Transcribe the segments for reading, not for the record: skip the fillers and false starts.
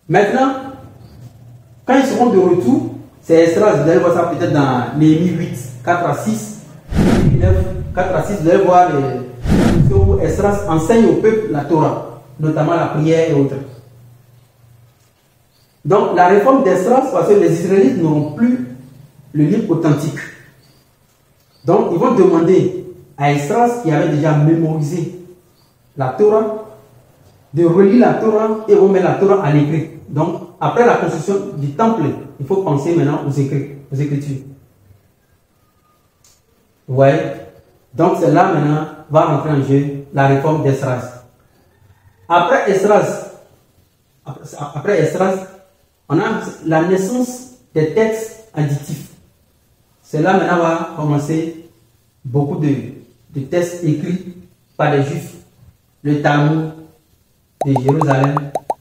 Maintenant, quand ils seront de retour, c'est Esdras, vous allez voir ça peut-être dans Néhémie 8, 4 à 6, 9, 4 à 6, vous allez voir où Esdras enseigne au peuple la Torah, notamment la prière et autres. Donc la réforme d'Esdras, parce que les Israélites n'auront plus le livre authentique. Donc ils vont demander à Esdras, qui avait déjà mémorisé la Torah, de relire la Torah et vont mettre la Torah à l'écrit. Donc après la construction du temple, il faut penser maintenant aux Écritures. Vous voyez? Donc c'est là maintenant va rentrer en jeu la réforme d'Esdras. Après Esdras, on a la naissance des textes additifs. C'est là maintenant va commencer beaucoup de textes écrits par les Juifs. Le Talmud de Jérusalem,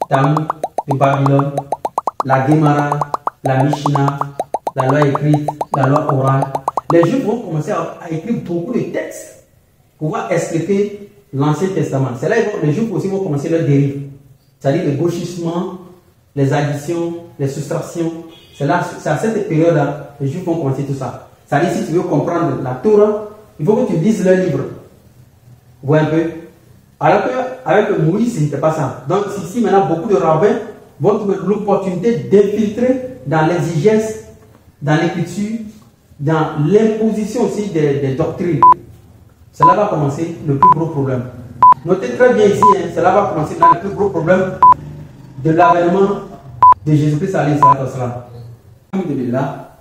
Talmud de Babylone, la Gemara, la Mishnah, la loi écrite, la loi orale. Les Juifs vont commencer à écrire beaucoup de textes pour pouvoir expliquer l'Ancien Testament. C'est là que les Juifs aussi vont commencer leur dérive. C'est-à-dire le gauchissement, les additions, les soustractions. C'est à cette période-là que les Juifs vont commencer tout ça. C'est-à-dire si tu veux comprendre la Torah, il faut que tu lises leur livre. Vous voyez un peu? Alors qu'avec Moïse, ce n'était pas ça. Donc ici maintenant, beaucoup de rabbins vont trouver l'opportunité d'infiltrer dans l'exigence, dans l'écriture, dans l'imposition aussi des doctrines. Cela va commencer le plus gros problème. Notez très bien ici, cela va commencer dans le plus gros problème de l'avènement de Jésus-Christ à l'Islam. Alhamdulillah,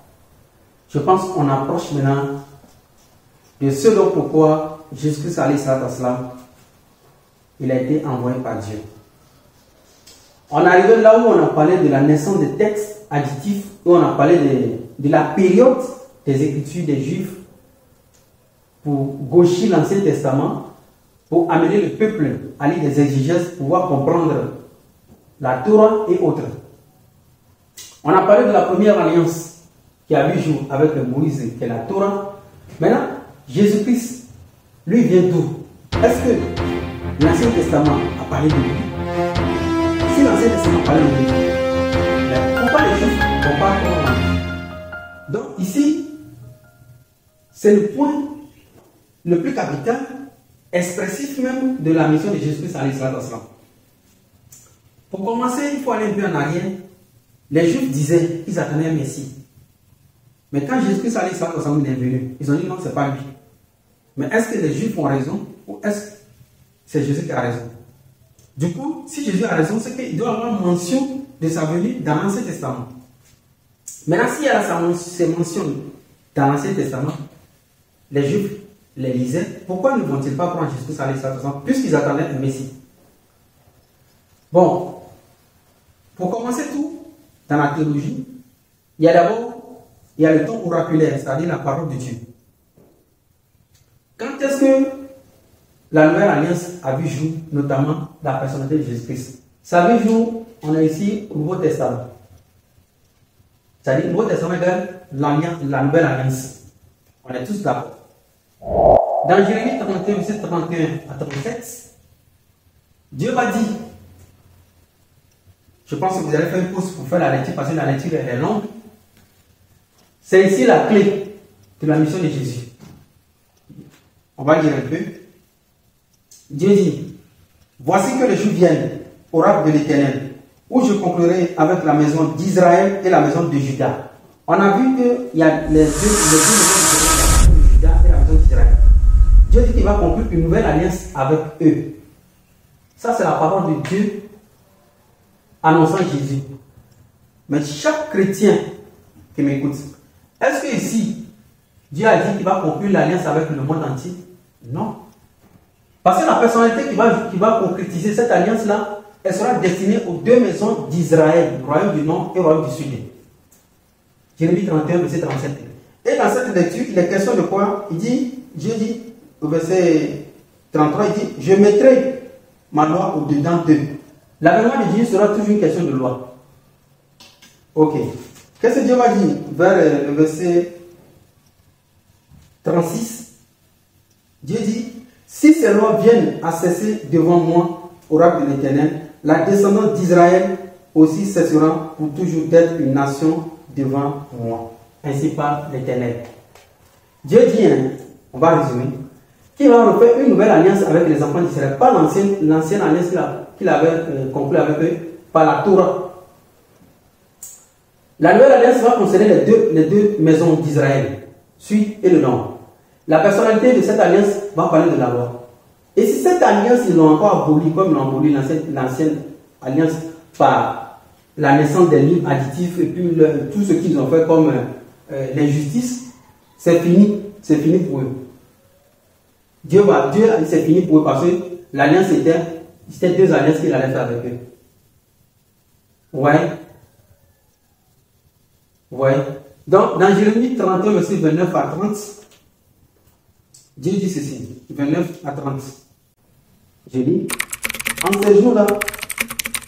je pense qu'on approche maintenant de ce dont pourquoi Jésus-Christ à l'Islam, il a été envoyé par Dieu. On est arrivé là où on a parlé de la naissance des textes additifs, où on a parlé de la période des Écritures des Juifs pour gauchir l'Ancien Testament, pour amener le peuple à lire des exigences pour pouvoir comprendre la Torah et autres. On a parlé de la première alliance qui a vu jour avec Moïse, qui est la Torah. Maintenant, Jésus-Christ, lui, vient d'où? Est-ce que l'Ancien Testament a parlé de lui? Si l'Ancien Testament parlait de lui, pourquoi les Juifs ne vont pas comprendre? Donc ici, c'est le point le plus capital, expressif même de la mission de Jésus-Christ à l'Islam. Pour commencer, il faut aller un peu en arrière. Les Juifs disaient qu'ils attendaient un Messie. Mais quand Jésus-Christ à l'Islam est venu, ils ont dit non, ce n'est pas lui. Mais est-ce que les Juifs ont raison ou est-ce que c'est Jésus qui a raison? Du coup, si Jésus a raison, c'est qu'il doit avoir mention de sa venue dans l'Ancien Testament. Maintenant, s'il y a ces mentions dans l'Ancien Testament, les Juifs les lisaient. Pourquoi ne vont-ils pas prendre Jésus à l'Islam puisqu'ils attendaient un Messie? Bon, pour commencer tout, dans la théologie, il y a d'abord le ton oraculaire, c'est-à-dire la parole de Dieu. Quand est-ce que la nouvelle alliance a vu jour, notamment la personnalité de Jésus-Christ? Ça a vu jour, on est ici au Nouveau Testament. C'est-à-dire le Nouveau Testament est la nouvelle alliance. On est tous d'accord. Dans Jérémie 31, verset 31 à 37, Dieu va dire, je pense que vous allez faire une pause pour faire la lecture parce que la lecture est longue. C'est ici la clé de la mission de Jésus. On va lire un peu. Dieu dit, voici que les jours viennent, oracle de l'Éternel, où je conclurai avec la maison d'Israël et la maison de Juda. On a vu qu'il y a les deux maisons de Juda et la maison d'Israël. Dieu dit qu'il va conclure une nouvelle alliance avec eux. Ça, c'est la parole de Dieu annonçant Jésus. Mais chaque chrétien qui m'écoute, est-ce que ici, Dieu a dit qu'il va conclure l'alliance avec le monde entier? Non. Parce que la personnalité qui va concrétiser cette alliance-là, elle sera destinée aux deux maisons d'Israël, royaume du nord et royaume du sud. Jérémie 31, verset 37. Et dans cette lecture, il est question de quoi? Dieu dit, au verset 33, il dit, je mettrai ma loi au-dedans d'eux. L'avènement de Dieu sera toujours une question de loi. Ok. Qu'est-ce que Dieu va dire vers le verset 36? Dieu dit, si ces lois viennent à cesser devant moi, oracle de l'Éternel, la descendance d'Israël aussi cesseront pour toujours d'être une nation devant moi. Ainsi parle l'Éternel. Dieu dit, hein, on va résumer, qu'il va refaire une nouvelle alliance avec les enfants d'Israël, pas l'ancienne alliance qu'il avait conclue avec eux par la Torah. La nouvelle alliance va concerner les deux maisons d'Israël, sud et le nord. La personnalité de cette alliance va parler de la loi. Et si cette alliance, ils l'ont encore abolie, comme ils l'ont aboli l'ancienne alliance par la naissance des livres additifs et puis tout ce qu'ils ont fait comme l'injustice, c'est fini pour eux. Dieu, c'est fini pour eux parce que l'alliance c'était deux alliances qu'il allait faire avec eux. Ouais. Donc, dans Jérémie 31, verset 29 à 30, Dieu dit ceci, 29 à 30. Je lis, en ces jours-là,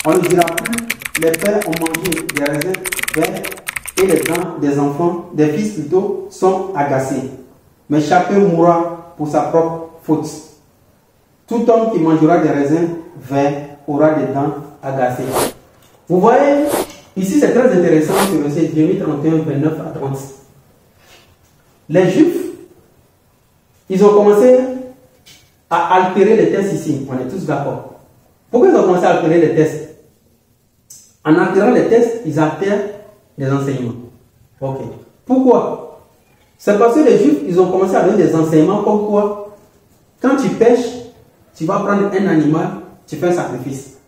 on ne dira plus, les pères ont mangé des raisins verts et les dents des enfants, des fils plutôt, sont agacés. Mais chacun mourra pour sa propre faute. Tout homme qui mangera des raisins verts aura des dents agacées. Vous voyez, ici c'est très intéressant ce verset Jérémie 31, 29 à 30. Les Juifs, ils ont commencé à altérer les textes ici. On est tous d'accord. Pourquoi ils ont commencé à altérer les textes? En altérant les textes, ils altèrent les enseignements. Ok. Pourquoi? C'est parce que les Juifs, ils ont commencé à donner des enseignements comme quoi, quand tu pêches, tu vas prendre un animal, tu fais un sacrifice.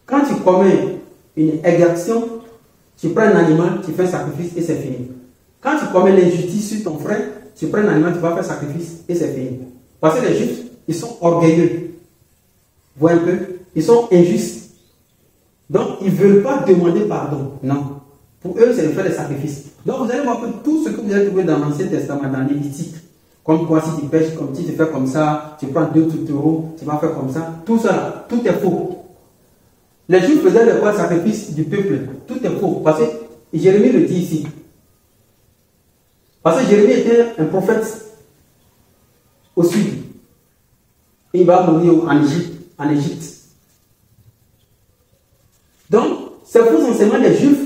Quand tu commets une exaction, tu prends un animal, tu fais un sacrifice et c'est fini. Quand tu commets l'injustice sur ton frère, tu prends un animal, tu vas faire un sacrifice et c'est fini. Parce que les Juifs, ils sont orgueilleux. Vous voyez un peu? Ils sont injustes. Donc, ils ne veulent pas demander pardon. Non. Pour eux, c'est de faire des sacrifices. Donc, vous allez voir que tout ce que vous allez trouver dans l'Ancien Testament, dans Lévitique, comme quoi si tu pêches, comme si tu fais comme ça, tu prends 2 taureaux, tu vas faire comme ça, tout ça là, tout est faux. Les Juifs faisaient le sacrifice du peuple. Tout est faux. Parce que Jérémie le dit ici. Parce que Jérémie était un prophète au sud. Et il va mourir en Égypte. Donc, ces faux enseignements des Juifs,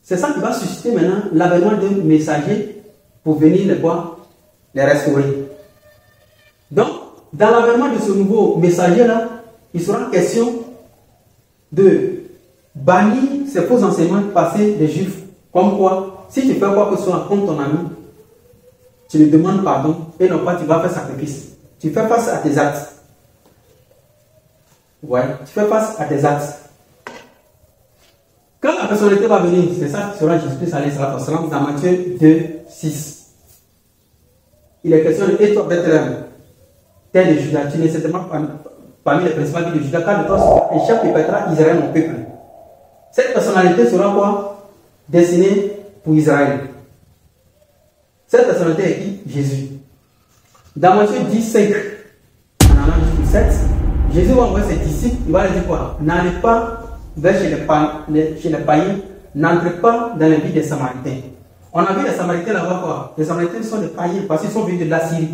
c'est ça qui va susciter maintenant l'avènement d'un messager pour venir les restaurer. Donc, dans l'avènement de ce nouveau messager-là, il sera question de bannir ces faux enseignements passés des Juifs. Comme quoi, si tu fais quoi que ce soit contre ton ami, tu lui demandes pardon et non pas tu vas faire sacrifice. Tu fais face à tes actes. Ouais, tu fais face à tes actes. Quand la personnalité va venir, c'est ça qui sera Jésus-Christ dans Matthieu 2, 6. Il est question de et toi, Bethléem, terre de Juda, tu n'es certainement parmi les principales villes de Juda, car de toi sera un chef qui pètera Israël, mon peuple. Cette personnalité sera quoi? Destinée pour Israël. Cette personnalité est qui? Jésus. Dans Matthieu 10, 5, en allant jusqu'au 7, Jésus va envoyer ses disciples, il va leur dire quoi? N'allez pas vers chez les païens, n'entrez pas dans les villes des Samaritains. On a vu les Samaritains là-bas quoi? Les Samaritains sont des païens parce qu'ils sont venus de l'Assyrie.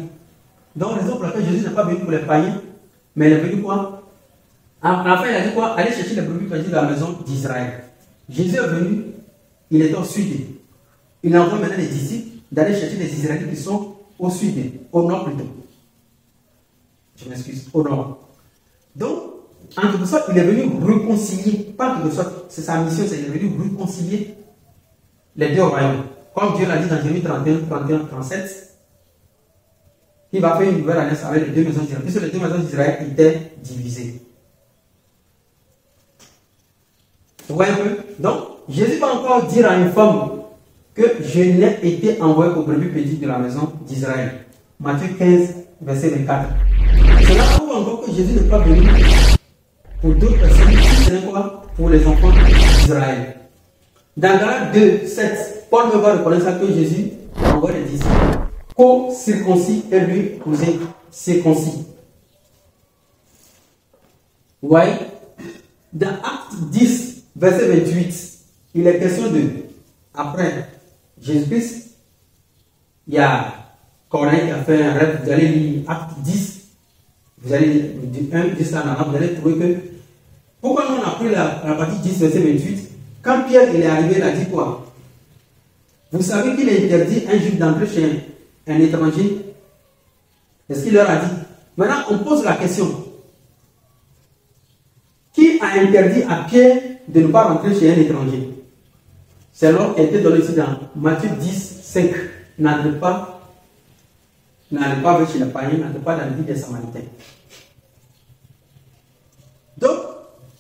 Donc, raison pour laquelle Jésus n'est pas venu pour les païens, mais il est venu quoi? Enfin, il a dit quoi? Allez chercher les brebis perdues de la maison d'Israël. Jésus est venu, il est au sud. Il envoie maintenant les disciples d'aller chercher les Israélites qui sont au sud, au nord plutôt. Je m'excuse, au nord. Donc, en quelque sorte, il est venu réconcilier, pas en quelque sorte, c'est sa mission, c'est qu'il est venu réconcilier les deux royaumes. Comme Dieu l'a dit dans Jérémie 31, 37, il va faire une nouvelle alliance avec les deux maisons d'Israël, puisque les deux maisons d'Israël étaient divisées. Vous voyez un peu? Donc, Jésus va encore dire à une femme que je n'ai été envoyé qu'aux brebis perdues de la maison d'Israël. Matthieu 15, verset 24. Cela prouve encore que Jésus n'est pas venu pour d'autres personnes, c'est quoi? Pour les enfants d'Israël. Dans Galates 2, 7, Paul va reconnaître que Jésus envoie les disciples co-circoncis et lui posé circoncis. Vous voyez? Dans Acte 10, verset 28, il est question de, après Jésus-Christ, il y a Corneille qui a fait un rêve, vous allez lire Acte 10, vous allez lire du 1 jusqu'à 9, vous allez trouver que Pourquoi nous on a pris la partie 10, verset 28? Quand Pierre il est arrivé, il a dit quoi? Vous savez qu'il est interdit un juif d'entrer chez un étranger? Est-ce qu'il leur a dit? Maintenant, on pose la question. Qui a interdit à Pierre de ne pas rentrer chez un étranger? C'est l'ordre qui a été donné ici dans Matthieu 10, 5. N'entrez pas chez les païens, n'entrez pas dans le vie des Samaritains. Donc,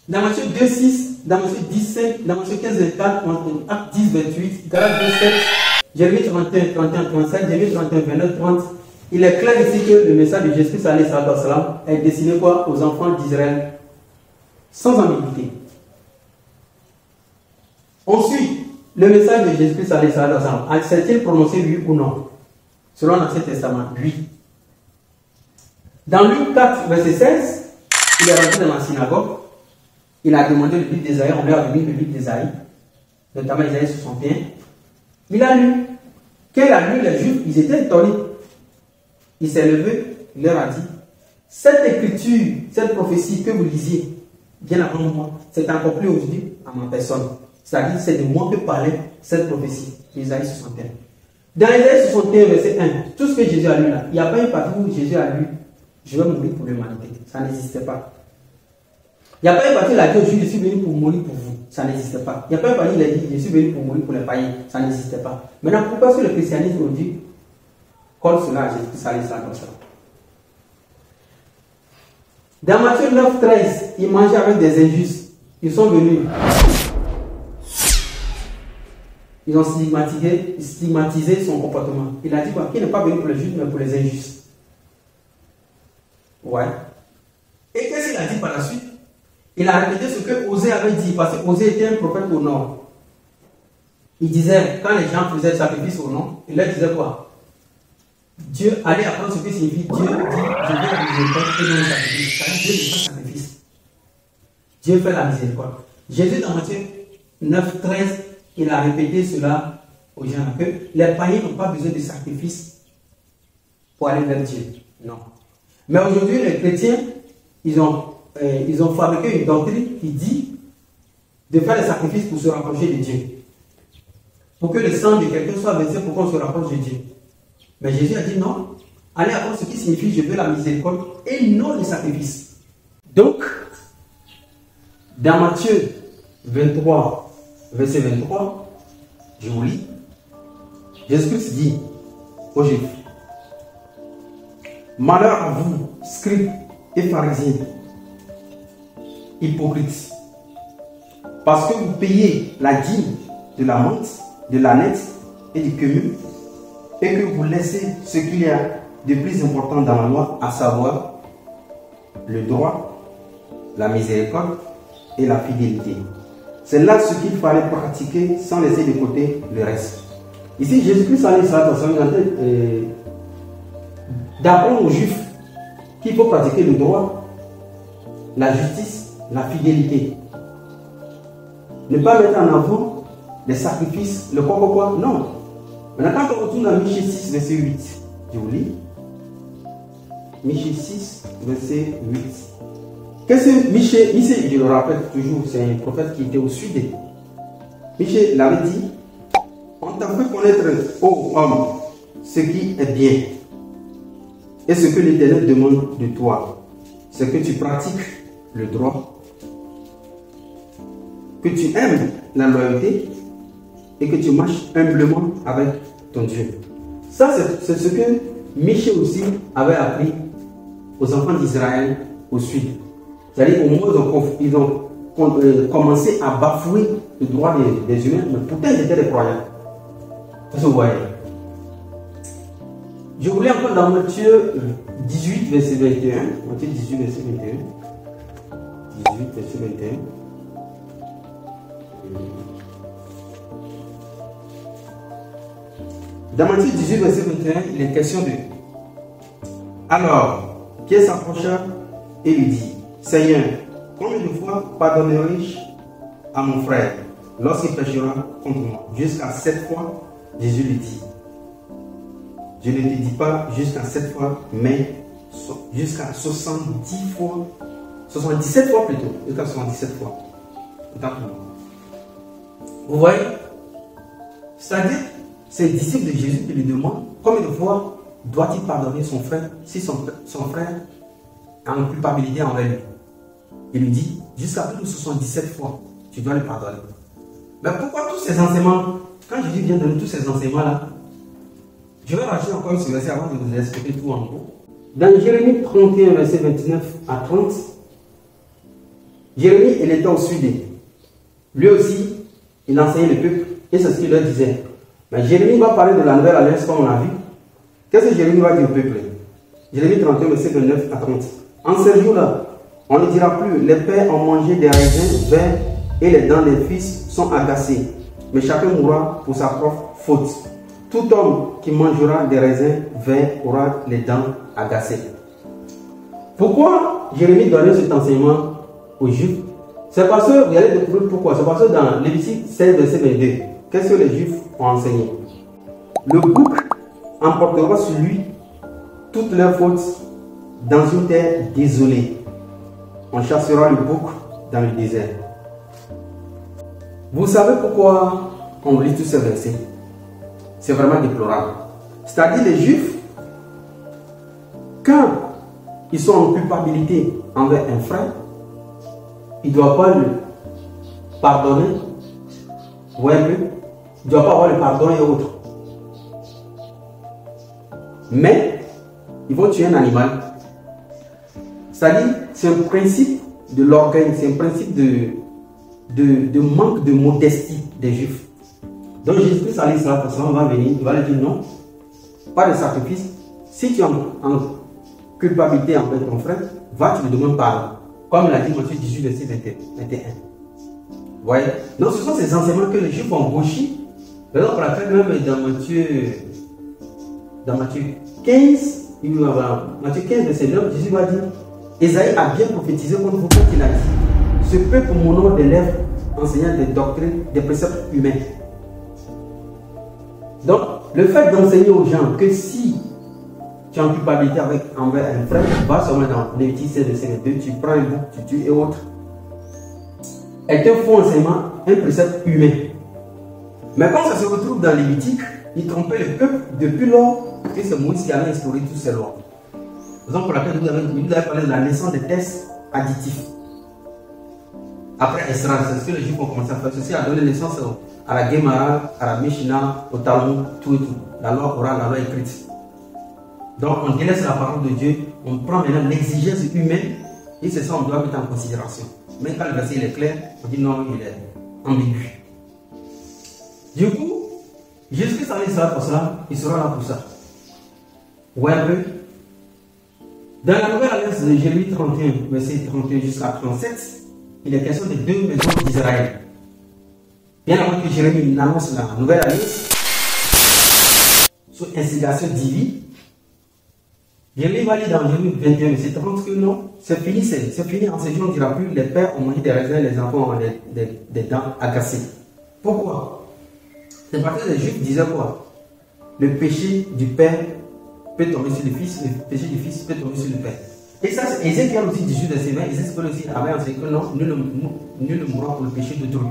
dans Matthieu 2, 6, dans Matthieu 10, 5, dans Matthieu 15, 24, Acte 10, 28, Galates 2, 7, Jérémie 31, 31, 35, Jérémie 31, 29, 30, il est clair ici que le message de Jésus-Christ est destiné quoi? Aux enfants d'Israël, sans ambiguïté. Ensuite, le message de Jésus-Christ s'est-il prononcé oui ou non? Selon l'Ancien Testament, oui. Dans Luc 4, verset 16, il est rentré dans la synagogue, il a demandé le livre d'Ésaïe, on lui a donné le livre d'Ésaïe, notamment Ésaïe 61. Il a lu. Quand il a lu, les Juifs, ils étaient étonnés. Il s'est levé, il leur a dit, cette écriture, cette prophétie que vous lisiez, bien avant moi, c'est accompli aujourd'hui à ma personne. C'est-à-dire, c'est de moi que parlait cette prophétie, Ésaïe 61. Dans Ésaïe 61, verset 1, tout ce que Jésus a lu là, il n'y a pas une partie où Jésus a lu, je vais mourir pour l'humanité. Ça n'existait pas. Il n'y a pas une partie où il a dit, je suis venu pour mourir pour vous. Ça n'existait pas. Il n'y a pas une partie où il a dit, je suis venu pour mourir pour les païens. Ça n'existait pas. Maintenant, pourquoi est-ce que le christianisme aujourd'hui colle cela à Jésus, ça allait ça comme ça? Dans Matthieu 9, 13, il mangeait avec des injustes. Ils sont venus. Ils ont stigmatisé son comportement. Il a dit quoi? Qu'il n'est pas venu pour les justes, mais pour les injustes. Ouais. Et qu'est-ce qu'il a dit par la suite? Il a répété ce que Osée avait dit, parce que Osée était un prophète au nord. Il disait, quand les gens faisaient le sacrifice au nord, il leur disait quoi? Dieu allait apprendre ce que signifie Dieu dit, je vais la miséricorde et non le sacrifice. Dieu n'est pas sacrifice. Dieu fait la miséricorde. Jésus dans Matthieu 9, 13, il a répété cela aux gens, que les païens n'ont pas besoin de sacrifice pour aller vers Dieu. Non. Mais aujourd'hui, les chrétiens, ils ont fabriqué une doctrine qui dit de faire des sacrifices pour se rapprocher de Dieu. Pour que le sang de quelqu'un soit versé pour qu'on se rapproche de Dieu. Mais Jésus a dit non. Allez apprendre ce qui signifie je veux la miséricorde et non le sacrifice. Donc, dans Matthieu 23, verset 23, je vous lis. Jésus-Christ dit aux Juifs, malheur à vous, scribes et pharisiens, hypocrites, parce que vous payez la dîme de la menthe, de l'ânette et du cumul, et que vous laissez ce qu'il y a de plus important dans la loi, à savoir le droit, la miséricorde et la fidélité. C'est là ce qu'il fallait pratiquer sans laisser de côté le reste. Ici, Jésus-Christ a d'apprendre aux Juifs qu'il faut pratiquer le droit, la justice, la fidélité. Ne pas mettre en avant les sacrifices, le quoi, non. Maintenant, quand on retourne à Michée 6, verset 8, je vous lis. Michée 6, verset 8. Qu'est-ce que Michée, je le rappelle toujours, c'est un prophète qui était au sud. Michée l'avait dit, on t'a fait connaître, ô homme, ce qui est bien. Et ce que l'Éternel demande de toi, c'est que tu pratiques le droit, que tu aimes la loyauté et que tu marches humblement avec ton Dieu. Ça, c'est ce que Michée aussi avait appris aux enfants d'Israël au sud. C'est-à-dire, au moins, ils ont commencé à bafouer le droit des humains, mais pourtant, ils étaient des croyants. Vous voyez. Je voulais encore dans Matthieu 18, verset 21. Matthieu 18, verset 21. 18, verset 21. Dans Matthieu 18, verset 21, il est question de... Alors, Pierre s'approcha et lui dit, Seigneur, combien de fois pardonnerai-je à mon frère lorsqu'il péchera contre moi? Jusqu'à 7 fois, Jésus lui dit. Je ne te dis pas jusqu'à 7 fois, mais jusqu'à 70 fois 77 fois plutôt. Jusqu'à 77 fois. Autant pour moi. Vous voyez? C'est-à-dire, c'est le disciple de Jésus qui lui demande combien de fois doit-il pardonner son frère si son frère a une culpabilité envers lui. Il lui dit, jusqu'à plus de 77 fois, tu dois lui pardonner. Mais pourquoi tous ces enseignements? Quand Jésus vient donner tous ces enseignements-là, je vais rajouter encore ce verset avant de vous expliquer tout en gros. Dans Jérémie 31, verset 29 à 30, Jérémie, il était au sud. Lui aussi, il enseignait le peuple. Et c'est ce qu'il leur disait. Mais Jérémie va parler de la nouvelle alliance comme on a vu. Qu'est-ce que Jérémie va dire au peuple? Jérémie 31, verset 29 à 30. En ce jour-là, on ne dira plus, les pères ont mangé des raisins verts et les dents des fils sont agacées. Mais chacun mourra pour sa propre faute. Tout homme qui mangera des raisins verts aura les dents agacées. Pourquoi Jérémie donnait cet enseignement aux Juifs? C'est parce que, vous allez découvrir pourquoi. C'est parce que dans Lévitique 16, verset 22, qu'est-ce que les Juifs ont enseigné? Le bouc emportera sur lui toutes leurs fautes dans une terre désolée. On chassera le bouc dans le désert. Vous savez pourquoi on lit tous ces versets? C'est vraiment déplorable. C'est-à-dire les Juifs, quand ils sont en culpabilité envers un frère, ils ne doivent pas le pardonner. Vous voyez un peu? Ils ne doivent pas avoir le pardon et autres. Mais, ils vont tuer un animal. C'est-à-dire, c'est un principe de l'orgueil, c'est un principe de manque de modestie des Juifs. Donc Jésus-Christ va venir, il va leur dire non, pas de sacrifice. Si tu es en culpabilité envers ton frère, va, tu lui demandes pardon. Comme il a dit Matthieu 18, verset 21. Vous voyez? Donc ce sont ces enseignements que les Juifs ont gauchis. Par exemple, la même dans Matthieu 15, Matthieu 15, verset 9, Jésus va dire, Ésaïe a bien prophétisé contre vous quand il a dit, ce peuple mon nom des lèvres enseignant des doctrines, des préceptes humains. Donc, le fait d'enseigner aux gens que si tu es en culpabilité envers un frère, va seulement dans Lévitique 16, verset 2, tu prends un bouc, tu tues et autres, est un faux enseignement, un précepte humain. Mais quand ça se retrouve dans Lévitique, il trompait le peuple depuis lors que c'est Moïse qui avait instauré toutes ces lois. Raison pour laquelle vous avez parlé de la naissance des tests additifs. Après Esdras, c'est ce que les Juifs ont commencé à faire. Ceci a donné naissance à la Gemara, à la Mishnah, au Talmud, tout et tout. La loi orale, la loi écrite. Donc on délaisse la parole de Dieu, on prend maintenant l'exigence humaine et c'est ça qu'on doit mettre en considération. Même quand le verset est clair, on dit non, il est ambigu. Du coup, Jésus-Christ sera pour cela, il sera là pour ça. Ouais, un peu. Dans la nouvelle alliance de Jérémie 31, verset 31 jusqu'à 37, il est question de deux maisons d'Israël. Bien avant que Jérémie annonce la nouvelle alliance, sous instigation divine, Jérémie va lire dans Jérémie 21, verset 30 que non, c'est fini, en ce jour on ne dira plus, les pères ont mangé des raisins, les enfants ont des dents agacées. Pourquoi? C'est parce que les Juifs disaient quoi? Le péché du père peut tomber sur le fils, le péché du fils peut tomber sur le père. Et ça, c'est Ézéchiel aussi, 18 verset 20, Ézéchiel aussi avait enseigné que non, nul ne mourra pour le péché d'autrui.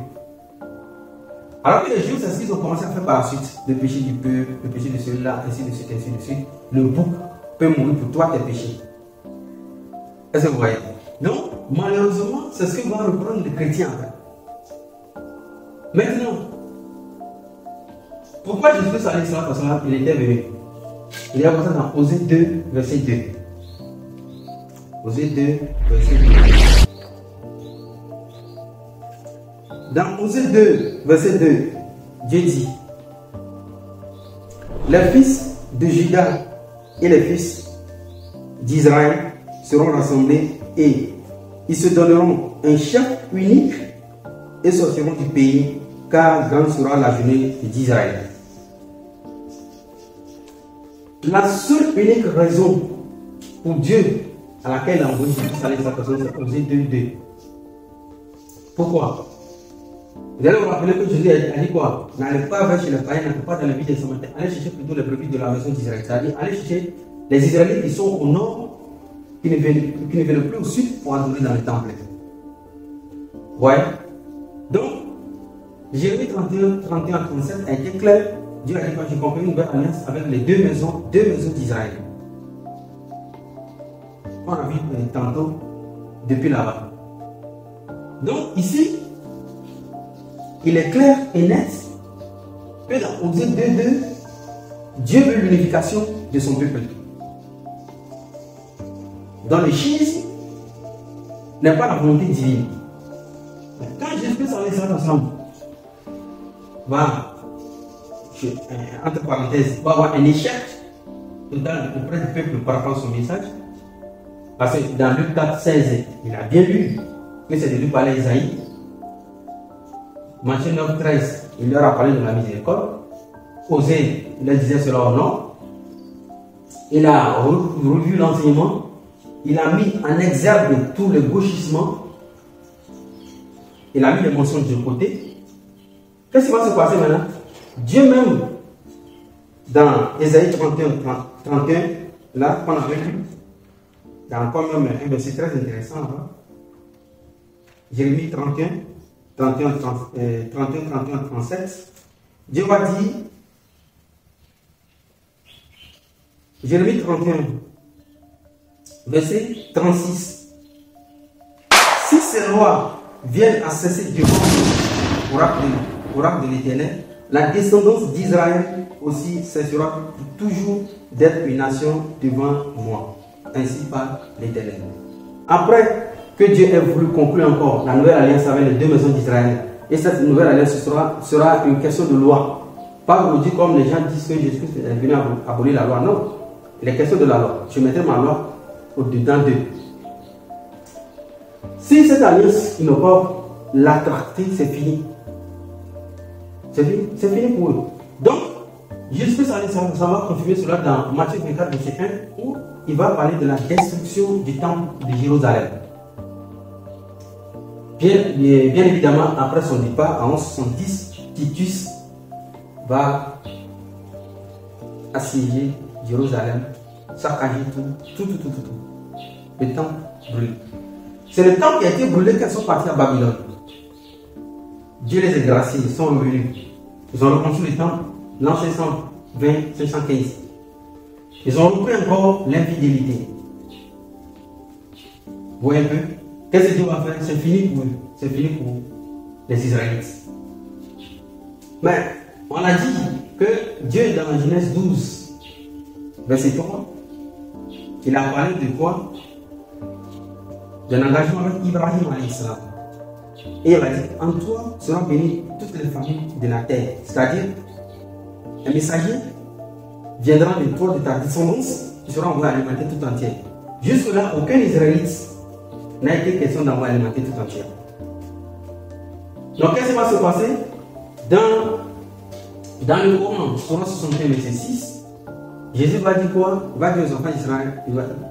Alors que les Juifs, c'est ce qu'ils ont commencé à faire par la suite. Le péché du peuple, le péché de celui-là, ainsi de suite, ainsi de suite. Le bouc peut mourir pour toi, tes péchés. Est-ce que vous voyez? Donc, malheureusement, c'est ce que vont reprendre les chrétiens. Maintenant, pourquoi Jésus allait sur la façon là? Il était venu. Il est apporté dans Osée 2, verset 2. Osée 2, verset 2. Dans Osée 2, verset 2, Dieu dit, les fils de Juda et les fils d'Israël seront rassemblés et ils se donneront un chef unique et sortiront du pays, car grande sera la journée d'Israël. La seule unique raison pour Dieu à laquelle il a envoyé sa personne, c'est Osée 2.2. Pourquoi? Vous allez vous rappeler que Jésus a dit quoi? N'allez pas vers chez les païens, n'allez pas dans les villes des Samaritains, allez chercher plutôt les brebis de la maison d'Israël. C'est-à-dire, allez chercher les Israélites qui sont au nord qui ne viennent plus au sud pour adorer dans le temple. Ouais. Donc, Jérémie 31, 37 a été clair. Dieu a dit quand j'ai compris une nouvelle alliance avec les deux maisons d'Israël. On a vu tantôt depuis là-bas. Donc ici, il est clair et net que dans Osée 2.2, Dieu veut l'unification de son peuple. Dans le schisme, n'est pas la volonté divine. Quand Jésus-Christ en est ensemble, va, entre parenthèses, va avoir un échec total auprès du peuple par rapport à son message. Parce que dans Luc 4.16, il a bien lu que c'est de lui parler Isaïe. Matthieu 9.13, il leur a parlé de la miséricorde. Osée, il leur disait cela au nom. Il a revu l'enseignement. Il a mis en exergue tout le gauchisement. Il a mis les mensonges de côté. Qu'est-ce qui va se passer maintenant? Dieu même, dans Isaïe 31, là, qu'on a vu, il y a encore même un verset très intéressant là. Jérémie 31, 37. Dieu va dire, Jérémie 31, verset 36. Si ces lois viennent à cesser devant l'oracle de l'Éternel, la descendance d'Israël aussi cessera toujours d'être une nation devant moi. Ainsi par l'Éternel. Après que Dieu ait voulu conclure encore la nouvelle alliance avec les deux maisons d'Israël, et cette nouvelle alliance sera une question de loi. Pas aujourd'hui comme les gens disent que Jésus-Christ est venu abolir la loi. Non, il est question de la loi. Je mettrai ma loi au-dedans d'eux. Si cette alliance n'a pas l'attracté, c'est fini. C'est fini pour eux. Donc, Jésus-Christ ça va confirmer cela dans Matthieu 24, verset 1, où il va parler de la destruction du temple de Jérusalem. Bien évidemment, après son départ, en 1170, Titus va assiéger Jérusalem, saccager tout. Le temple brûlé. C'est le temple qui a été brûlé quand ils sont partis à Babylone. Dieu les a graciés, ils sont revenus. Ils ont reconstruit le temple l'an 520-515. Ils ont repris encore l'infidélité. Vous voyez un peu? Qu'est-ce que Dieu va faire? C'est fini pour eux. C'est fini pour les Israélites. Mais on a dit que Dieu, dans la Genèse 12, verset 3, il a parlé de quoi? D'un engagement avec Ibrahim alayhi salam. Et il a dit, en toi seront bénies toutes les familles de la terre. C'est-à-dire, un messager viendra de toi, de ta descendance, qui sera envoyé alimenter tout entier. Jusque-là, aucun Israélite n'a été question d'envoyer alimenter tout entier. Donc, qu'est-ce qui va se passer? Dans le Coran, Surah 61, verset 6, Jésus va dire quoi? Il va dire aux enfants d'Israël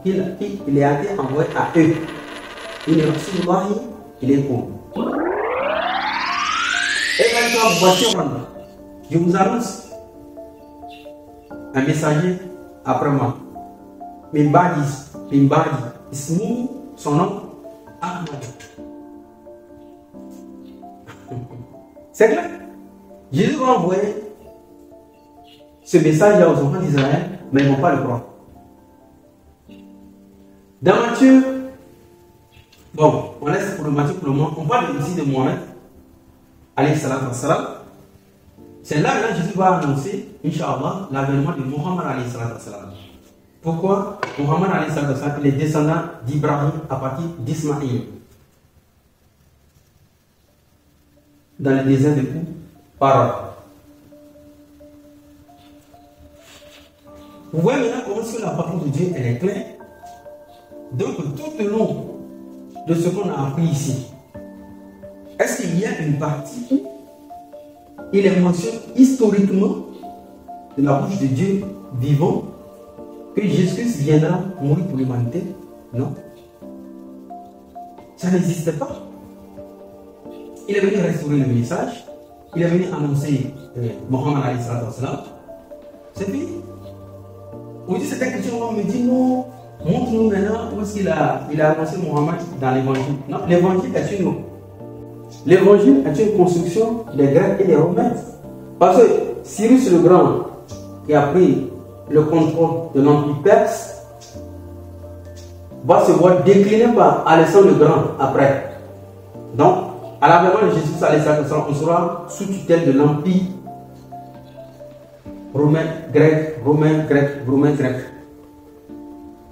qu'il est été envoyé à eux. Il est reçu il est pour. Et maintenant, voici, je vous annonce un messager après moi. Mimbadi, Ismou, son nom, Ahmad. C'est clair? Jésus va envoyer ce message aux enfants d'Israël, mais ils ne vont pas le croire. Dans Matthieu, bon, on laisse pour le Matthieu pour le moment, on parle ici de Mohamed, alayhi salam. C'est là que Jésus va annoncer, Inch'Allah, l'avènement de Mohammed alayhi salam. Pourquoi? Mohammed alayhi salam, il est descendant d'Ibrahim à partir d'Ismaïl. Dans le désert de Paran. Vous voyez maintenant comment est-ce que la parole de Dieu elle est claire. Donc tout le long de ce qu'on a appris ici, est-ce qu'il y a une partie où il est mentionné historiquement de la bouche de Dieu vivant que Jésus-Christ viendra mourir pour l'humanité? Non. Ça n'existait pas. Il est venu restaurer le message. Il est venu annoncer Mohammed alayhi salam. C'est fini. On dit certains chrétiens me disent non, Montre-nous maintenant où est-ce qu'il a annoncé Mohammed dans l'évangile. Non, l'évangile est une construction des Grecs et des Romains. Parce que Cyrus le Grand, qui a pris le contrôle de l'Empire perse, va se voir décliné par Alexandre le Grand après. Donc, à l'avènement de Jésus, on sera sous tutelle de l'Empire romain, grec, romain, grec, romain, grec.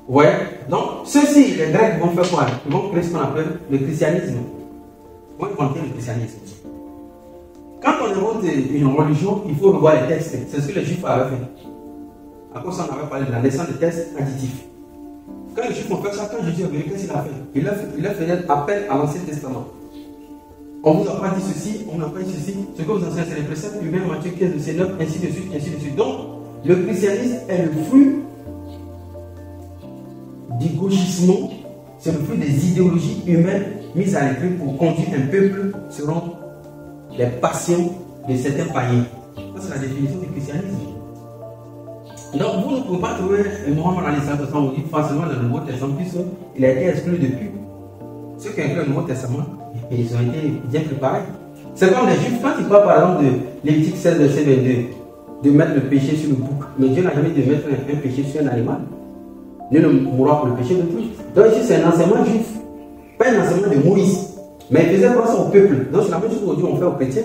Vous voyez? Donc, ceux-ci, les Grecs vont faire quoi? Ils vont créer ce qu'on appelle le christianisme. Ils vont inventer le christianisme. Quand on invente une religion, il faut revoir les textes. C'est ce que les Juifs avaient fait. À cause on avait parlé de la naissance de textes additifs. Quand les Juifs ont fait ça, quand Jésus est venu, qu'est-ce qu'il a fait? Il a fait appel à l'Ancien Testament. On ne vous a pas dit ceci, on n'a pas dit ceci. Ce que vous enseignez, c'est les préceptes humains, Matthieu 15, verset 9, ainsi de suite, ainsi de suite. Donc, le christianisme est le fruit du gauchisme, c'est le fruit des idéologies humaines mises à l'écrit pour conduire un peuple selon les passions de certains païens. Ça, c'est la définition du christianisme. Donc, vous ne pouvez pas trouver Mohammed Ali Sallallahu Alaihi facilement dans le Nouveau Testament, puisqu'il a été exclu depuis. Ceux qui ont écrit le Nouveau Testament, ils ont été bien préparés. C'est comme les Juifs, quand ils parlent par exemple de Lévitique 16, verset 22, de mettre le péché sur le bouc. Mais Dieu n'a jamais dit de mettre un péché sur un animal. Nul ne mourra pour le péché de tous. Donc ici, c'est un enseignement juif, pas un enseignement de Moïse. Mais il faisait croire ça au peuple. Donc c'est la même chose qu'aujourd'hui on fait aux chrétiens.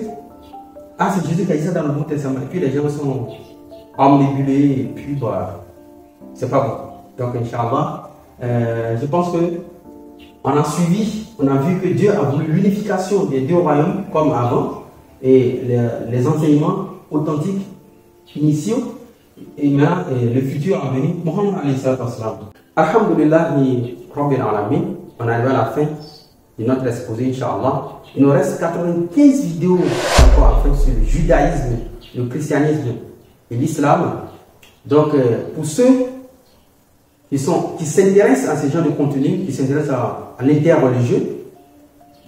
Ah, c'est Jésus qui a dit ça dans le Nouveau Testament. Et puis les gens sont omnibulés, et puis bah, c'est pas bon. Donc, Inch'Allah, je pense que on a suivi, on a vu que Dieu a voulu l'unification des deux royaumes comme avant, et les enseignements authentiques initiaux, et maintenant le futur à venir. Mohammed alayhi salatu wassalam. Alhamdulillah, Rabbil Alamin, on arrive à la fin de notre exposé, Inch'Allah. Il nous reste 95 vidéos encore à faire sur le judaïsme, le christianisme et l'islam. Donc, pour ceux qui s'intéressent à ce genre de contenu, qui s'intéressent à l'interreligieux,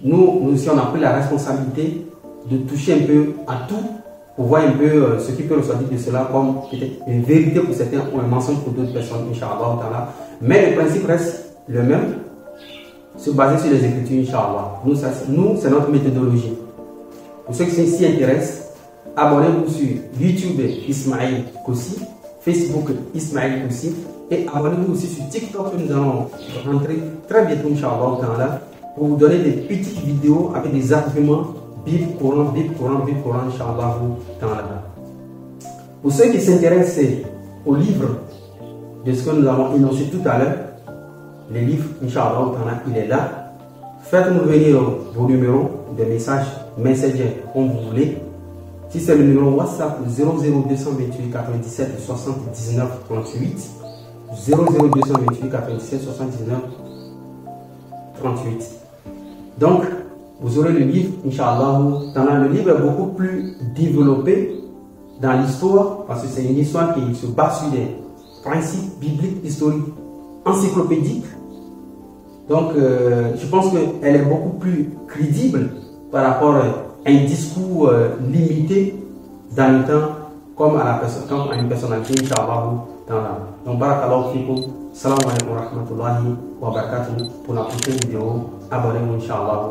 nous aussi on a pris la responsabilité de toucher un peu à tout pour voir un peu ce qui peut ressortir de cela comme une vérité pour certains ou un mensonge pour d'autres personnes, Inch'Allah. Mais le principe reste le même, se baser sur les Écritures, Inch'Allah. Nous, c'est notre méthodologie. Pour ceux qui s'y intéressent, abonnez-vous sur YouTube Ismaël Koussi, Facebook Ismaël Koussi, et abonnez-vous aussi sur TikTok que nous allons rentrer très bientôt, Inch'Allah, pour vous donner des petites vidéos avec des arguments Bible, Coran, Inch'Allah. Pour ceux qui s'intéressent au livre de ce que nous avons énoncé tout à l'heure, les livres, Inch'Allah, il est là. Faites-nous venir vos numéros de messages Messenger comme vous voulez. Si c'est le numéro WhatsApp 00228 97 79 38, 00228 97 79 38. Donc, vous aurez le livre, Inch'Allah. Le livre est beaucoup plus développé dans l'histoire parce que c'est une histoire qui se base sur des principes bibliques, historiques, encyclopédiques. Donc, je pense qu'elle est beaucoup plus crédible par rapport à un discours limité dans le temps, comme à une personnalité, Inch'Allah. Donc, barakallahu fikum, salam alaikum wa rahmatullahi wa barakatuh. Pour la prochaine vidéo, abonnez-vous, Inch'Allah.